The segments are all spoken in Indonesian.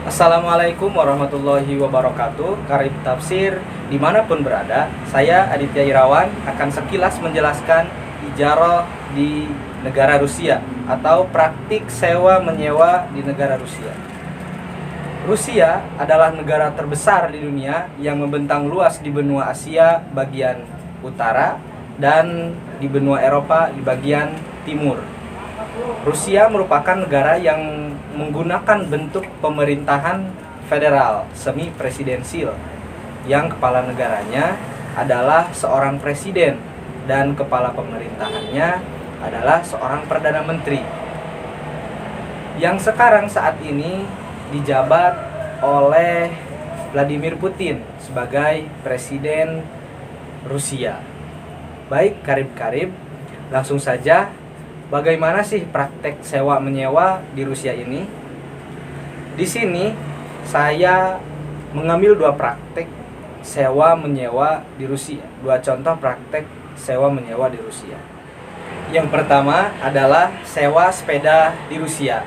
Assalamualaikum warahmatullahi wabarakatuh. Karib Tafsir dimanapun berada, saya Aditya Irawan akan sekilas menjelaskan ijarah di negara Rusia atau praktik sewa menyewa di negara Rusia. Rusia adalah negara terbesar di dunia yang membentang luas di benua Asia bagian utara dan di benua Eropa di bagian timur. Rusia merupakan negara yang menggunakan bentuk pemerintahan federal semi presidensil yang kepala negaranya adalah seorang presiden dan kepala pemerintahannya adalah seorang perdana menteri yang sekarang saat ini dijabat oleh Vladimir Putin sebagai presiden Rusia. Baik karib-karib, langsung saja. Bagaimana sih praktek sewa menyewa di Rusia ini? Di sini saya mengambil dua praktek sewa menyewa di Rusia, dua contoh praktek sewa menyewa di Rusia. Yang pertama adalah sewa sepeda di Rusia.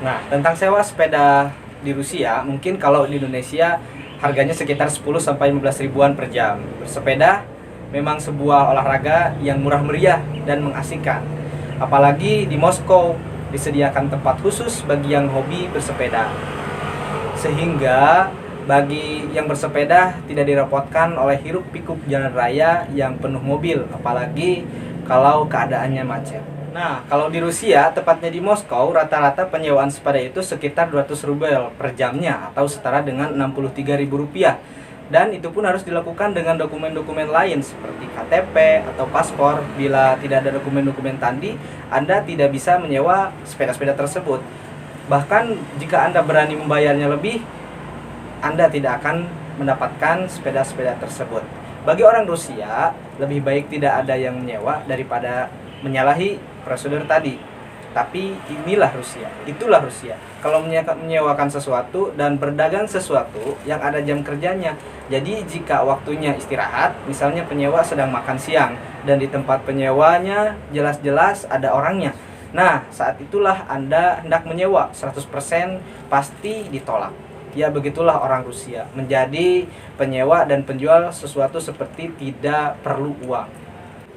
Nah, tentang sewa sepeda di Rusia, mungkin kalau di Indonesia harganya sekitar 10 sampai 15 ribuan per jam. Bersepeda memang sebuah olahraga yang murah meriah dan mengasingkan. Apalagi di Moskow disediakan tempat khusus bagi yang hobi bersepeda. Sehingga bagi yang bersepeda tidak direpotkan oleh hiruk pikuk jalan raya yang penuh mobil, apalagi kalau keadaannya macet. Nah, kalau di Rusia, tepatnya di Moskow, rata-rata penyewaan sepeda itu sekitar 200 rubel per jamnya atau setara dengan Rp63.000. Dan itu pun harus dilakukan dengan dokumen-dokumen lain seperti KTP atau paspor. Bila tidak ada dokumen-dokumen tadi, Anda tidak bisa menyewa sepeda-sepeda tersebut. Bahkan jika Anda berani membayarnya lebih, Anda tidak akan mendapatkan sepeda-sepeda tersebut. Bagi orang Rusia, lebih baik tidak ada yang menyewa daripada menyalahi prosedur tadi. Tapi inilah Rusia, itulah Rusia. Kalau menyewakan sesuatu dan berdagang sesuatu yang ada jam kerjanya. Jadi jika waktunya istirahat, misalnya penyewa sedang makan siang dan di tempat penyewanya jelas-jelas ada orangnya. Nah, saat itulah Anda hendak menyewa, 100% pasti ditolak. Ya, begitulah orang Rusia, menjadi penyewa dan penjual sesuatu seperti tidak perlu uang.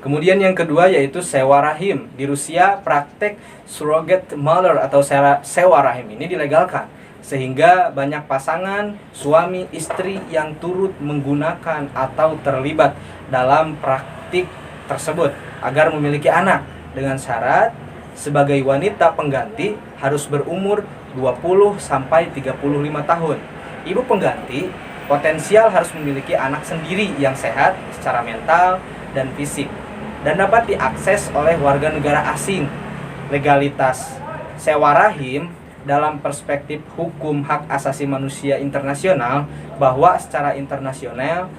Kemudian yang kedua yaitu sewa rahim. Di Rusia praktek surrogate mother atau sewa rahim ini dilegalkan. Sehingga banyak pasangan suami istri yang turut menggunakan atau terlibat dalam praktik tersebut agar memiliki anak dengan syarat sebagai wanita pengganti harus berumur 20 sampai 35 tahun. Ibu pengganti potensial harus memiliki anak sendiri yang sehat secara mental dan fisik dan dapat diakses oleh warga negara asing. Legalitas sewa rahim dalam perspektif hukum hak asasi manusia internasional bahwa secara internasional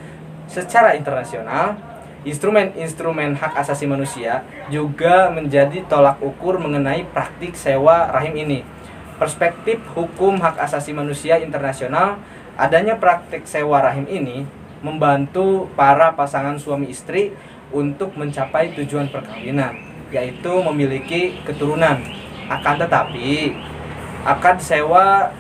instrumen-instrumen hak asasi manusia juga menjadi tolak ukur mengenai praktik sewa rahim ini. Perspektif hukum hak asasi manusia internasional, adanya praktik sewa rahim ini membantu para pasangan suami istri untuk mencapai tujuan perkawinan, yaitu memiliki keturunan. Akan tetapi, akad sewa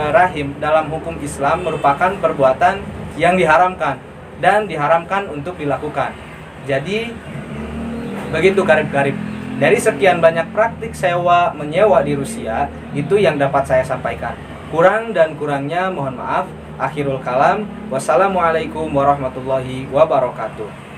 rahim dalam hukum Islam merupakan perbuatan yang diharamkan dan diharamkan untuk dilakukan. Jadi, begitu karib-karib. Dari sekian banyak praktik sewa menyewa di Rusia, itu yang dapat saya sampaikan. Kurang dan kurangnya mohon maaf. Akhirul kalam. Wassalamualaikum warahmatullahi wabarakatuh.